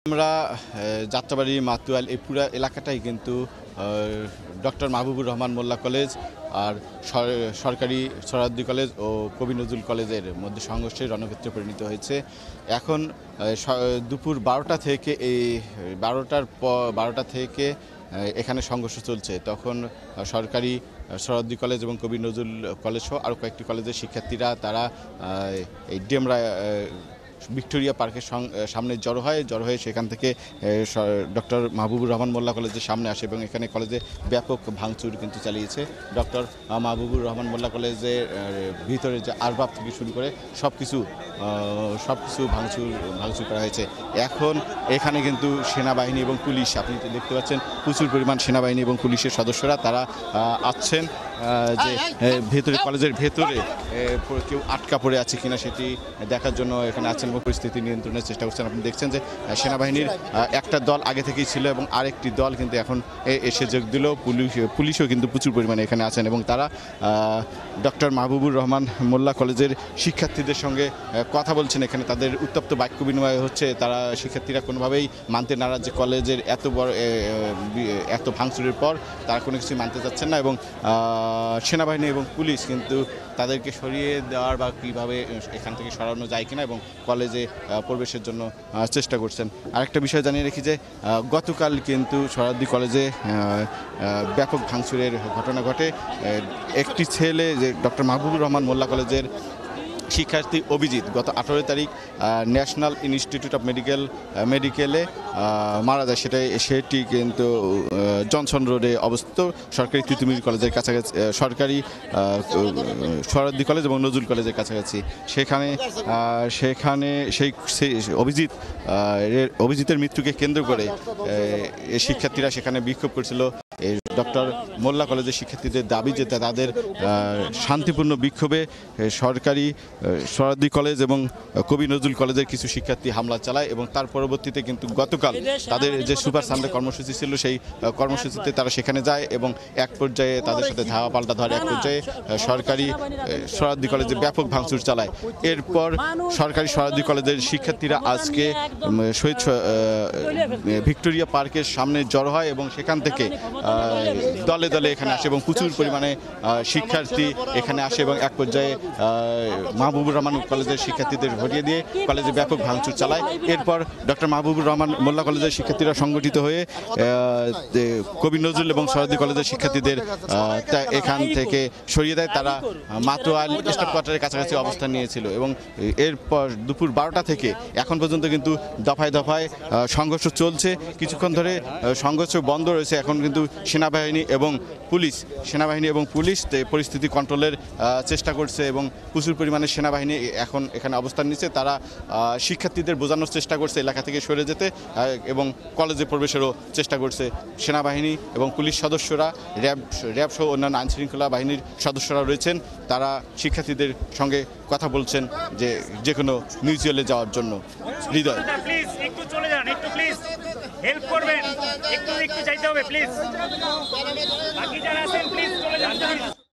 আমরা যাত্রাবাড়ি মাতুয়াল এই পুরো এলাকাটাই কিন্তু ডক্টর মাহবুবুর রহমান মোল্লা কলেজ আর সরকারি সোহরাওয়ার্দী কলেজ ও কবি নজরুল কলেজের মধ্যে সংঘর্ষে রণক্ষেত্রে পরিণত হয়েছে। এখন দুপুর 12টা থেকে এই 12টা থেকে এখানে সংঘর্ষ চলছে। তখন সরকারি সোহরাওয়ার্দী কলেজ এবং কবি নজরুল কলেজ সহ আরও কয়েকটি কলেজের শিক্ষার্থীরা তারা এই ডেমরা ভিক্টোরিয়া পার্কের সামনে জড়ো হয়ে সেখান থেকে ডক্টর মাহবুবুর রহমান মোল্লা কলেজের সামনে আসে এবং এখানে কলেজে ব্যাপক ভাঙচুর কিন্তু চালিয়েছে। ডক্টর মাহবুবুর রহমান মোল্লা কলেজের ভিতরে যে আসবাব থেকে শুরু করে সব কিছু ভাঙচুর করা হয়েছে। এখন এখানে কিন্তু সেনাবাহিনী এবং পুলিশ, আপনি দেখতে পাচ্ছেন প্রচুর পরিমাণ সেনাবাহিনী এবং পুলিশের সদস্যরা তারা আছেন যে ভেতরে কলেজের ভেতরে কেউ আটকা পড়ে আছে কিনা সেটি দেখার জন্য এখানে আছেন এবং পরিস্থিতি নিয়ন্ত্রণের চেষ্টা করছেন। আপনি দেখছেন যে সেনাবাহিনীর একটা দল আগে থেকেই ছিল এবং আরেকটি দল কিন্তু এখন এসে যোগ দিল। পুলিশও কিন্তু প্রচুর পরিমাণে এখানে আছেন এবং তারা ডক্টর মাহবুবুর রহমান মোল্লা কলেজের শিক্ষার্থীদের সঙ্গে কথা বলছেন। এখানে তাদের উত্তপ্ত বাক্য বিনিময় হচ্ছে। তারা শিক্ষার্থীরা কোনোভাবেই মানতে নারাজ যে কলেজের এত ভাঙচুরের পর তারা কোনো কিছুই মানতে চাচ্ছেন না এবং সেনাবাহিনী এবং পুলিশ কিন্তু তাদেরকে সরিয়ে দেওয়ার বা কীভাবে এখান থেকে সরানো যায় কিনা এবং কলেজে প্রবেশের জন্য চেষ্টা করছেন। আরেকটা বিষয় জানিয়ে রাখি যে গতকাল কিন্তু সোহরাওয়ার্দী কলেজে ব্যাপক ভাঙচুরের ঘটনা ঘটে। একটি ছেলে যে ডক্টর মাহবুবুর রহমান মোল্লা কলেজের শিক্ষার্থী অভিজিৎ গত 18 তারিখ ন্যাশনাল ইনস্টিটিউট অফ মেডিকেলে মারা যায়। সেটি কিন্তু জনসন রোডে অবস্থিত সরকারি তিতুমির কলেজের কাছাকাছি, সরকারি সোহরাওয়ার্দী কলেজ এবং নজরুল কলেজের কাছাকাছি। সেখানে সেই অভিজিতের মৃত্যুকে কেন্দ্র করে শিক্ষার্থীরা সেখানে বিক্ষোভ করেছিল। এই ডক্টর মোল্লা কলেজের শিক্ষার্থীদের দাবি যে তাদের শান্তিপূর্ণ বিক্ষোভে সরকারি সোহরাওয়ার্দী কলেজ এবং কবি নজরুল কলেজের কিছু শিক্ষার্থী হামলা চালায় এবং তার পরবর্তীতে কিন্তু গতকাল তাদের যে সুপার সানডে কর্মসূচি ছিল সেই কর্মসূচিতে তারা সেখানে যায় এবং এক পর্যায়ে তাদের সাথে ধাওয়া পাল্টা ধরে এক পর্যায়ে সরকারি সোহরাওয়ার্দী কলেজে ব্যাপক ভাঙচুর চালায়। এরপর সরকারি সোহরাওয়ার্দী কলেজের শিক্ষার্থীরা আজকে শহীদ ভিক্টোরিয়া পার্কের সামনে জড়ো হয় এবং সেখান থেকে দলে দলে এখানে আসে এবং প্রচুর পরিমাণে শিক্ষার্থী এখানে আসে এবং এক পর্যায়ে মাহবুবুর রহমান কলেজের শিক্ষার্থীদের ভরিয়ে দিয়ে কলেজে ব্যাপক ভাঙচুর চালায়। এরপর ডক্টর মাহবুবুর রহমান মোল্লা কলেজের শিক্ষার্থীরা সংগঠিত হয়ে কবি নজরুল এবং সোহরাওয়ার্দী কলেজের শিক্ষার্থীদের এখান থেকে সরিয়ে দেয়। তারা মাতুয়াল স্টাফ কোয়ার্টারের কাছাকাছি অবস্থান নিয়েছিল এবং এরপর দুপুর 12টা থেকে এখন পর্যন্ত কিন্তু দফায় দফায় সংঘর্ষ চলছে। কিছুক্ষণ ধরে সংঘর্ষ বন্ধ রয়েছে। এখন কিন্তু সেনাবাহিনী এবং পুলিশ পরিস্থিতি কন্ট্রোলের চেষ্টা করছে এবং প্রচুর পরিমাণে সেনাবাহিনী এখন এখানে অবস্থান নিচ্ছে। তারা শিক্ষার্থীদের বোঝানোর চেষ্টা করছে এলাকা থেকে সরে যেতে এবং কলেজে প্রবেশেরও চেষ্টা করছে। সেনাবাহিনী এবং পুলিশ সদস্যরা, র্যাব সহ অন্যান্য আইনশৃঙ্খলা বাহিনীর সদস্যরা রয়েছেন। তারা শিক্ষার্থীদের সঙ্গে কথা বলছেন যে কোনো মিউচুয়ালে যাওয়ার জন্য। হৃদয় প্লিজ একটু চলে যান, একটু প্লিজ হেল্প করবেন, একটু যাইতে হবে প্লিজ, বাকি যারা আছেন প্লিজ চলে যান।